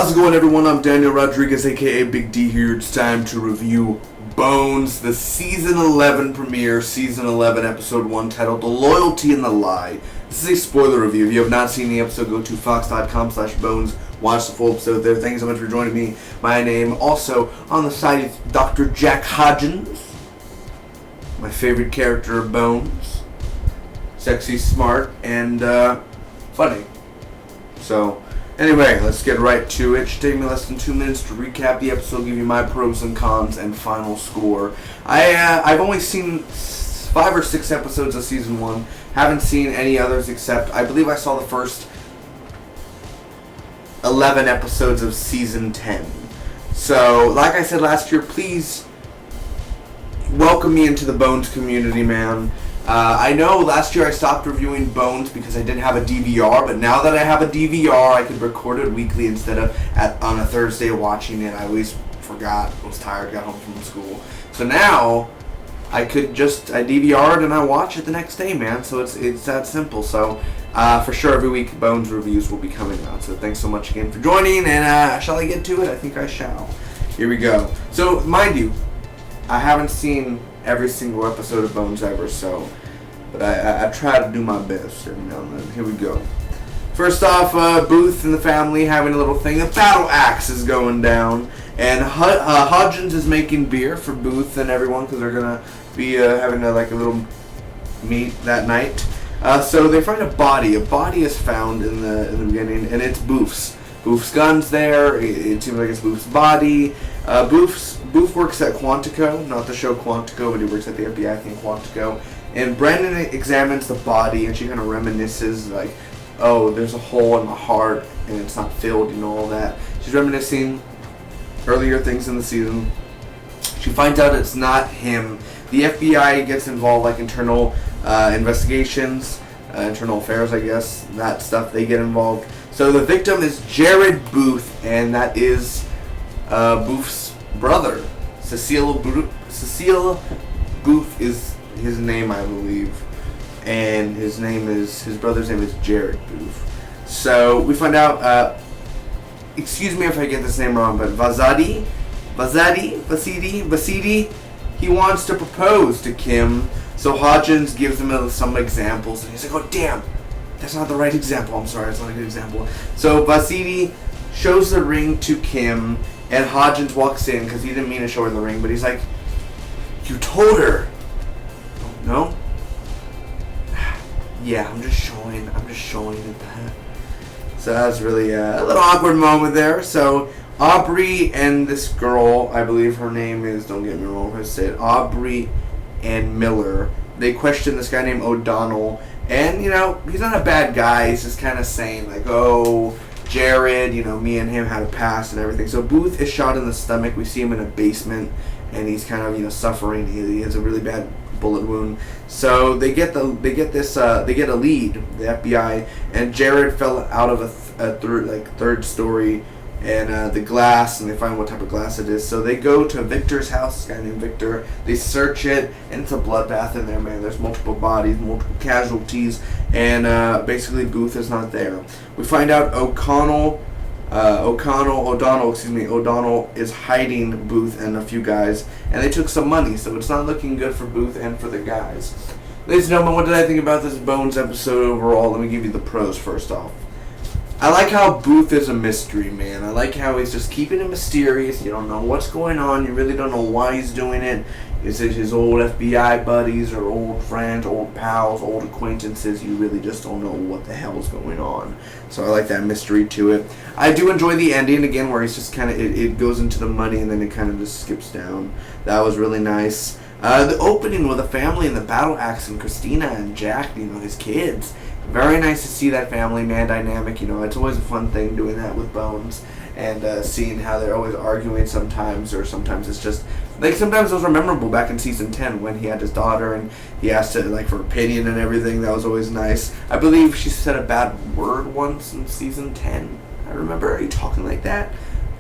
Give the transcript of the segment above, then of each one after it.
How's it going, everyone? I'm Daniel Rodriguez, aka Big D here. It's time to review Bones, the Season 11 premiere, Season 11, Episode 1, titled The Loyalty and the Lie. This is a spoiler review. If you have not seen the episode, go to fox.com/bones. Watch the full episode there. Thank you so much for joining me. My name, also on the side, is Dr. Jack Hodgins. My favorite character of Bones. Sexy, smart, and funny. So, anyway, let's get right to it. It should take me less than 2 minutes to recap the episode, give you my pros and cons, and final score. I've only seen 5 or 6 episodes of Season 1. Haven't seen any others except, I believe I saw the first 11 episodes of Season 10. So, like I said last year, please welcome me into the Bones community, man. I know last year I stopped reviewing Bones because I didn't have a DVR, but now that I have a DVR, I could record it weekly instead of on a Thursday watching it. I always forgot, was tired, got home from school. So now I could just I DVR it and I watch it the next day, man. So it's that simple. So for sure, every week Bones reviews will be coming out. So thanks so much again for joining. And shall I get to it? I think I shall. Here we go. So mind you, I haven't seen every single episode of Bones ever, but I try to do my best every now and then. Here we go. First off, Booth and the family having a little thing. The battle axe is going down, and Hodgins is making beer for Booth and everyone because they're gonna be having a little meet that night. So they find a body. A body is found in the beginning, and it's Booth's. Booth's gun's there. It seems like it's Booth's body. Booth works at Quantico, not the show Quantico, but he works at the FBI thing Quantico. And Brandon examines the body, and she kind of reminisces, like, oh, there's a hole in my heart, and it's not filled, all that. She's reminiscing earlier things in the season. She finds out it's not him. The FBI gets involved, like internal investigations, internal affairs, I guess, that stuff, they get involved. So the victim is Jared Booth, and that is Booth's brother. Cecile Booth is his name, I believe, and his brother's name is Jared Booth. So we find out, excuse me if I get this name wrong, but Vasidi, he wants to propose to Kim. So Hodgins gives him some examples, and he's like, oh damn, that's not the right example. I'm sorry, it's not a good example. So Vasidi shows the ring to Kim, and Hodgins walks in because he didn't mean to show her the ring, but he's like, you told her. Oh, no? Yeah, I'm just showing it that. So that was really a little awkward moment there. So Aubrey and this girl, I believe her name is, don't get me wrong, I said Aubrey and Miller, they question this guy named O'Donnell, and he's not a bad guy. He's just kind of saying like, oh, Jared, me and him had a past and everything. So Booth is shot in the stomach. We see him in a basement, and he's kind of suffering. He has a really bad bullet wound. So they get a lead, the FBI, and Jared fell out of a third story, and the glass, and they find what type of glass it is. So they go to Victor's house, this guy named Victor. They search it, and it's a bloodbath in there, man. There's multiple bodies, multiple casualties, and basically Booth is not there. We find out O'Donnell is hiding Booth and a few guys, and they took some money, so it's not looking good for Booth and for the guys. Ladies and gentlemen, what did I think about this Bones episode overall? Let me give you the pros first off. I like how Booth is a mystery, man. I like how he's just keeping it mysterious. You don't know what's going on. You really don't know why he's doing it. Is it his old FBI buddies or old friends, old pals, old acquaintances? You really just don't know what the hell is going on. So I like that mystery to it. I do enjoy the ending, again, where he's just kind of, it goes into the money and then it kind of just skips down. That was really nice. The opening with the family and the battle axe and Christina and Jack, his kids. Very nice to see that family man dynamic. It's always a fun thing doing that with Bones, and seeing how they're always arguing sometimes, or sometimes it's just like, sometimes those were memorable back in season 10 when he had his daughter and he asked her for opinion and everything. That was always nice. I believe she said a bad word once in season 10. I remember, are you talking like that?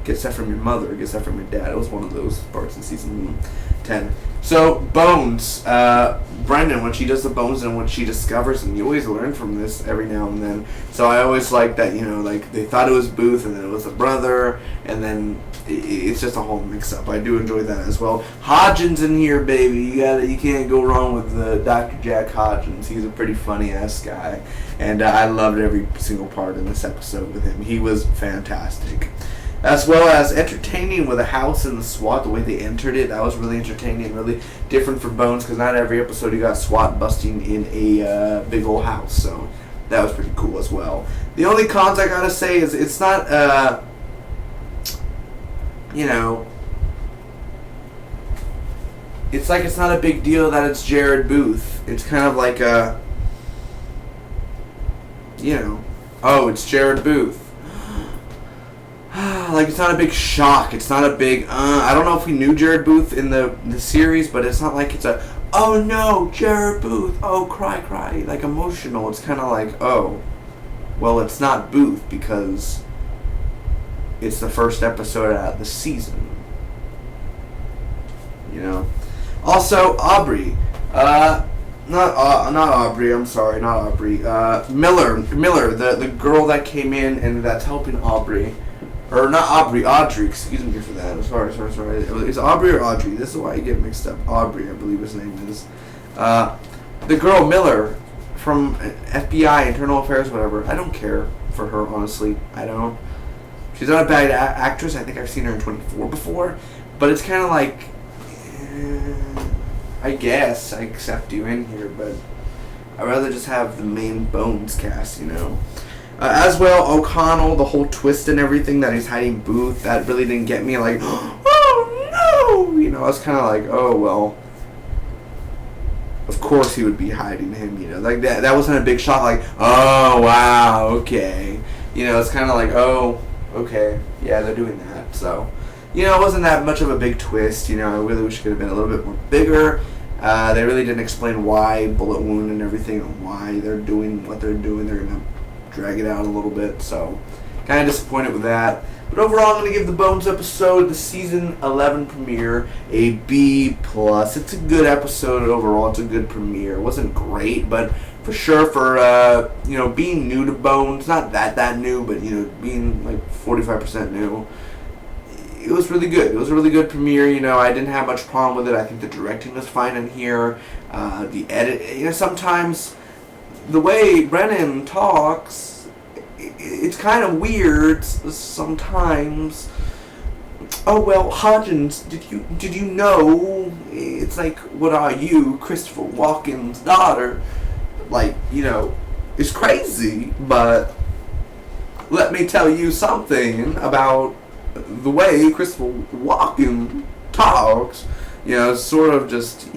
Gets that from your mother, gets that from your dad. It was one of those parts in season 10. So, Bones, Brendan, when she does the Bones and when she discovers them, you always learn from this every now and then. So I always like that, like they thought it was Booth and then it was a brother, and then it's just a whole mix-up. I do enjoy that as well. Hodgins in here, baby. You can't go wrong with Dr. Jack Hodgins. He's a pretty funny-ass guy, and I loved every single part in this episode with him. He was fantastic. As well as entertaining with a house and the SWAT, the way they entered it, that was really entertaining and really different for Bones, because not every episode you got SWAT busting in a big old house, so that was pretty cool as well. The only cons I gotta say is it's not, it's like it's not a big deal that it's Jared Booth. It's kind of like oh, it's Jared Booth. Like, it's not a big shock. It's not a big, I don't know if we knew Jared Booth in the series, but it's not like it's a, oh no, Jared Booth, oh, cry, like emotional. It's kind of like, oh, well, it's not Booth because it's the first episode out of the season. Also, Aubrey. Not Aubrey, I'm sorry, not Aubrey. Miller, the girl that came in and that's helping Aubrey. Or not Aubrey, Audrey, excuse me for that. Sorry. It's Aubrey or Audrey? This is why I get mixed up. Aubrey, I believe his name is. The girl, Miller, from FBI, Internal Affairs, whatever. I don't care for her, honestly. I don't. She's not a bad actress. I think I've seen her in 24 before. But it's kind of like, I guess I accept you in here, but I'd rather just have the main Bones cast, as well, O'Connell, the whole twist and everything that he's hiding Booth, that really didn't get me. Like, oh no! I was kind of like, oh well. Of course he would be hiding him, like that. That wasn't a big shock. Like, oh wow, okay. It's kind of like, oh, okay, yeah, they're doing that. So, it wasn't that much of a big twist. I really wish it could have been a little bit more bigger. They really didn't explain why bullet wound and everything, and why they're doing what they're doing. They're gonna drag it out a little bit, so kind of disappointed with that. But overall, I'm going to give the Bones episode, the season 11 premiere, a B+. It's a good episode overall. It's a good premiere. It wasn't great, but for sure for being new to Bones, not that new, but being like 45% new, it was really good. It was a really good premiere. I didn't have much problem with it. I think the directing was fine in here. The edit, sometimes the way Brennan talks, it's kind of weird sometimes. Oh well, Hodgins, did you know? It's like, what are you, Christopher Walken's daughter? Like, it's crazy, but let me tell you something about the way Christopher Walken talks. Sort of just,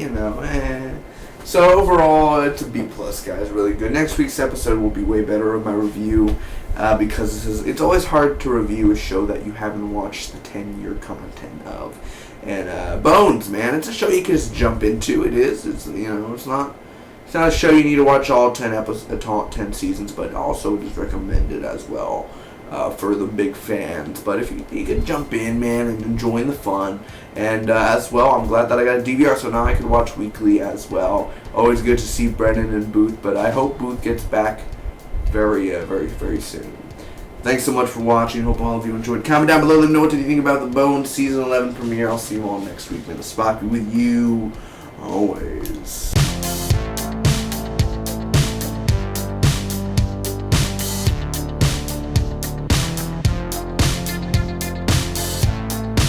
So overall, it's a B+, guys. Really good. Next week's episode will be way better of my review, because it's always hard to review a show that you haven't watched the 10-year content of. And Bones, man, it's a show you can just jump into. It is. It's it's not a show you need to watch all 10 seasons, but also just recommend it as well. For the big fans, but if you can jump in, man, and enjoying the fun, and as well, I'm glad that I got a DVR, so now I can watch weekly as well. Always good to see Brennan and Booth, but I hope Booth gets back very, very soon. Thanks so much for watching. Hope all of you enjoyed. Comment down below. Let me know what you think about the Bones season 11 premiere. I'll see you all next week. May the spot be with you always.